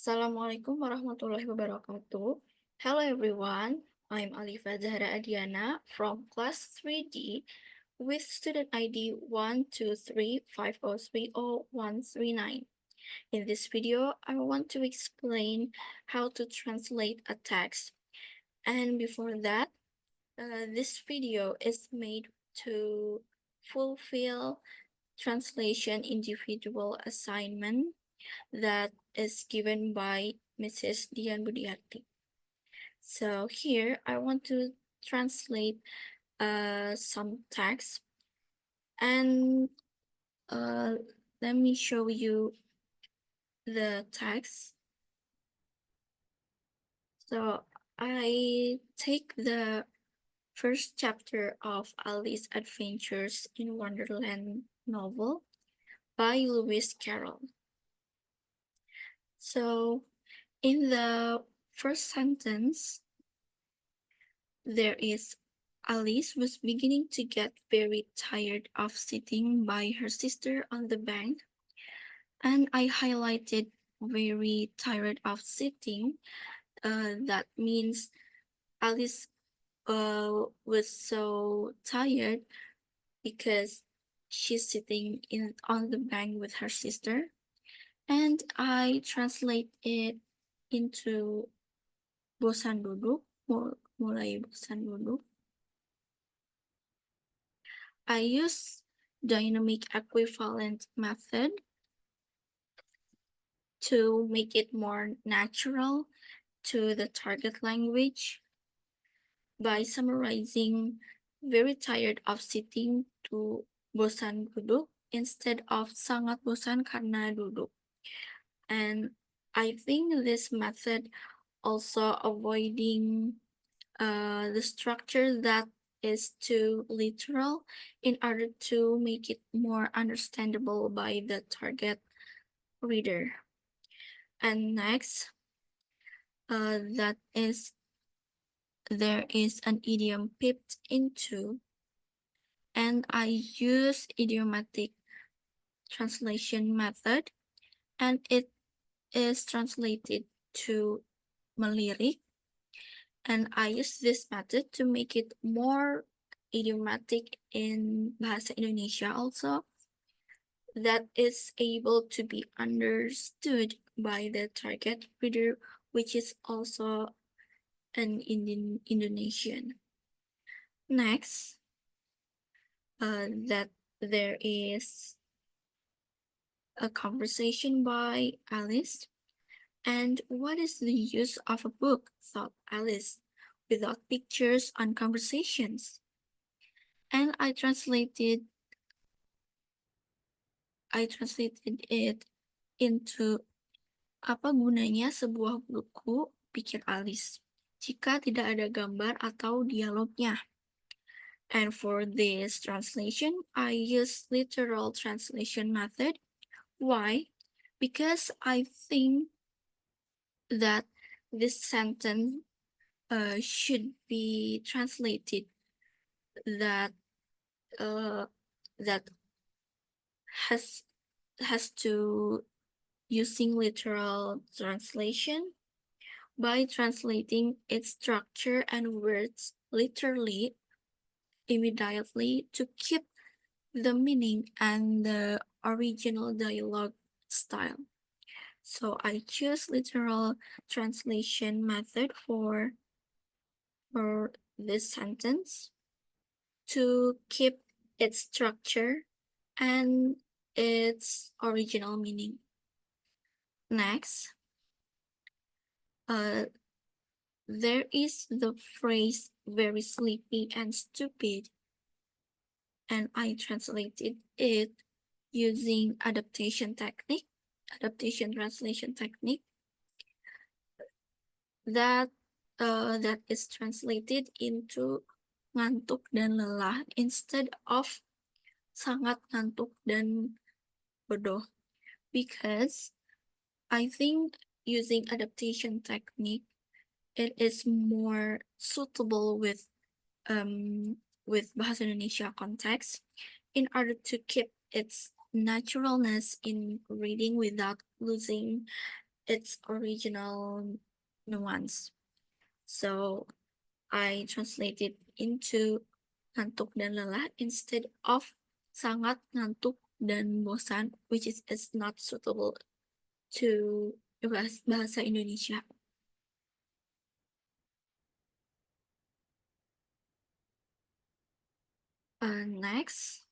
Assalamualaikum warahmatullahi wabarakatuh. Hello everyone, I'm Alifa Zahra Adiana from class 3D with student ID 12350300139. In this video, I want to explain how to translate a text. And before that, this video is made to fulfill translation individual assignment that is given by Mrs. Dian Budiarti. So here I want to translate some text, and uh, let me show you the text. So I take the first chapter of Alice Adventures in Wonderland novel by Lewis Carroll. So in the first sentence, there is Alice was beginning to get very tired of sitting by her sister on the bank, and I highlighted very tired of sitting. That means Alice was so tired because she's sitting on the bank with her sister, and I translate it into bosan duduk, mulai bosan duduk. I use dynamic equivalent method to make it more natural to the target language by summarizing very tired of sitting to bosan duduk instead of sangat bosan karena duduk. And I think this method also avoiding the structure that is too literal in order to make it more understandable by the target reader. And next, that is there is an idiom pipped into, and I use idiomatic translation method, and it is translated to melirik, and I use this method to make it more idiomatic in Bahasa Indonesia also, that is able to be understood by the target reader, which is also an Indonesian. Next, that there is a conversation by Alice. And what is the use of a book, thought Alice, without pictures and conversations? And I translated it into apa gunanya sebuah buku, pikir Alice, jika tidak ada gambar atau dialognya. And for this translation, I use literal translation method. Why? Because I think that this sentence should be translated that that has to using literal translation by translating its structure and words literally immediately to keep the meaning and the original dialogue style. So I choose literal translation method for this sentence to keep its structure and its original meaning. Next, there is the phrase very sleepy and stupid, and I translated it using adaptation translation technique that is translated into ngantuk dan lelah instead of sangat ngantuk dan bodoh, because I think using adaptation technique, it is more suitable with Bahasa Indonesia context in order to keep its naturalness in reading without losing its original nuance. So I translated into ngantuk dan lelah instead of sangat ngantuk dan bosan, which is not suitable to bahasa Indonesia. Next,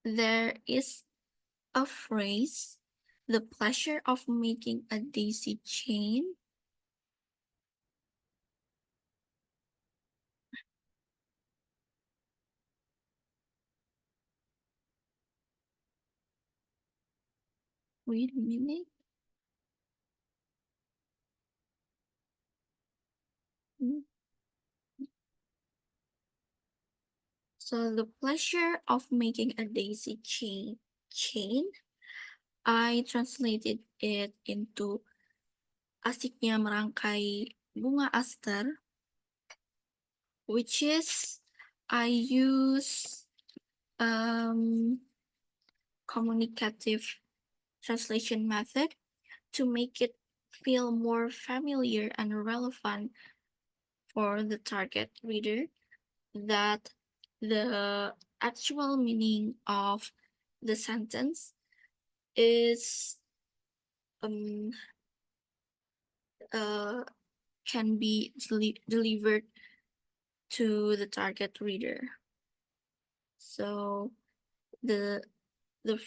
there is a phrase, the pleasure of making a daisy chain. Wait a minute. So the pleasure of making a daisy chain, I translated it into asiknya merangkai bunga aster, which is I use communicative translation method to make it feel more familiar and relevant for the target reader, that the actual meaning of the sentence is can be delivered to the target reader. So the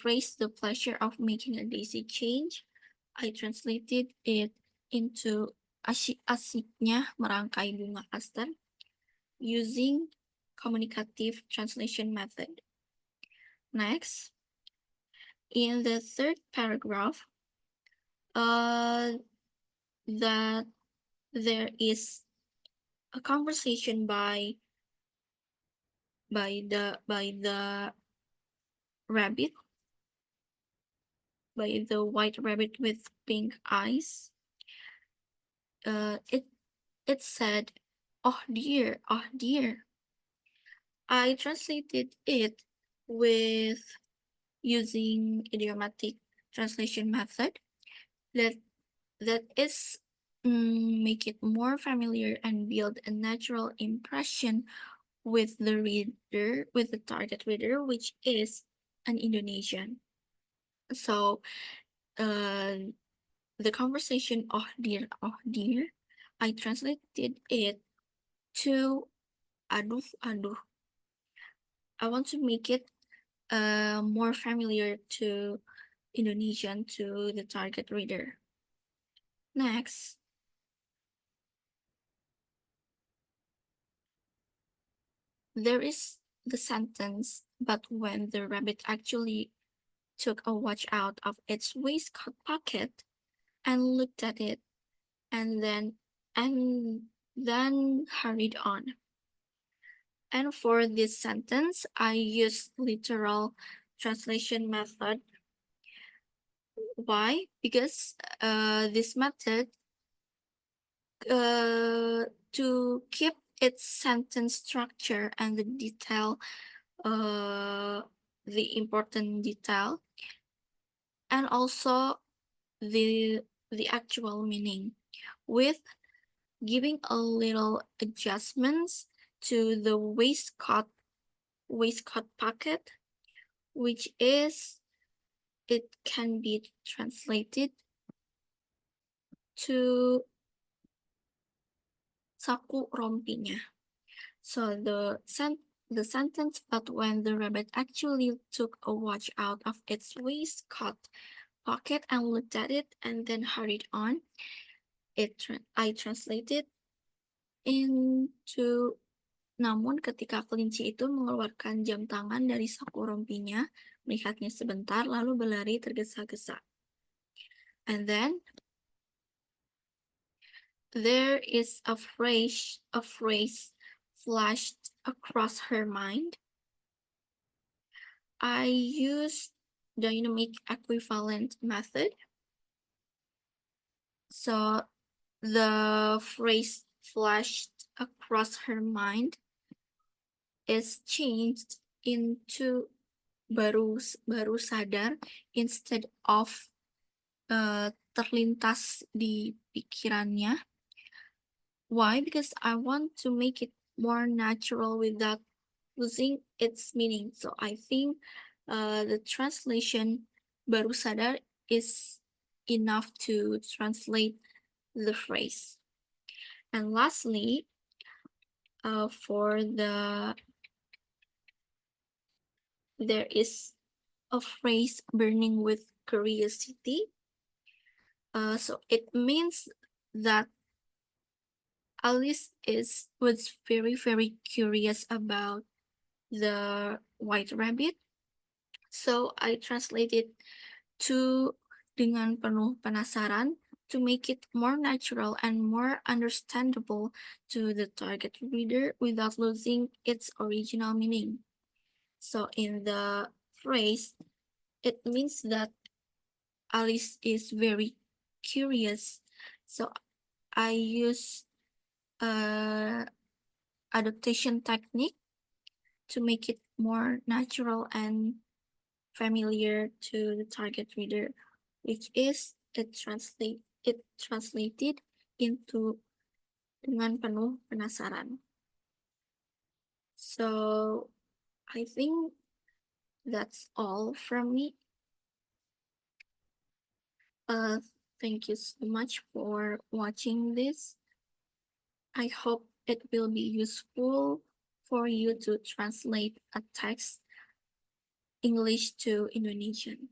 phrase "the pleasure of making a daisy change," I translated it into asik-asiknya merangkai bunga aster using communicative translation method. Next, in the third paragraph, that there is a conversation by the rabbit, by the white rabbit with pink eyes. It said, "Oh dear, oh dear." I translated it with using idiomatic translation method that is make it more familiar and build a natural impression with the reader, with the target reader, which is an Indonesian. So the conversation "oh dear," I translated it to "aduh aduh." I want to make it more familiar to Indonesian, to the target reader. Next, there is the sentence, "but when the rabbit actually took a watch out of its waistcoat pocket and looked at it, and then hurried on." And for this sentence, I use literal translation method. Why? Because this method, to keep its sentence structure and the detail, the important detail, and also the actual meaning, with giving a little adjustments to the waistcoat pocket, which is, it can be translated to saku rompinya. So the sentence, "but when the rabbit actually took a watch out of its waistcoat pocket and looked at it and then hurried on," I translated into, namun ketika kelinci itu mengeluarkan jam tangan dari saku rompinya, melihatnya sebentar lalu berlari tergesa-gesa. And then there is a phrase flashed across her mind. I used dynamic equivalent method. So the phrase flashed across her mind is changed into baru sadar instead of terlintas di pikirannya. Why? Because I want to make it more natural without losing its meaning. So I think the translation baru sadar is enough to translate the phrase. And lastly, for there is a phrase burning with curiosity. So it means that Alice was very curious about the white rabbit. So I translated to dengan penuh penasaran to make it more natural and more understandable to the target reader without losing its original meaning. So in the phrase, it means that Alice is very curious. So I use a adaptation technique to make it more natural and familiar to the target reader, which is it translated into dengan penuh penasaran. So I think that's all from me. Uh, Thank you so much for watching this. I hope it will be useful for you to translate a text English to Indonesian.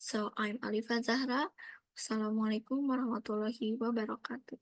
So I'm Alifa Zahra. Assalamualaikum warahmatullahi wabarakatuh.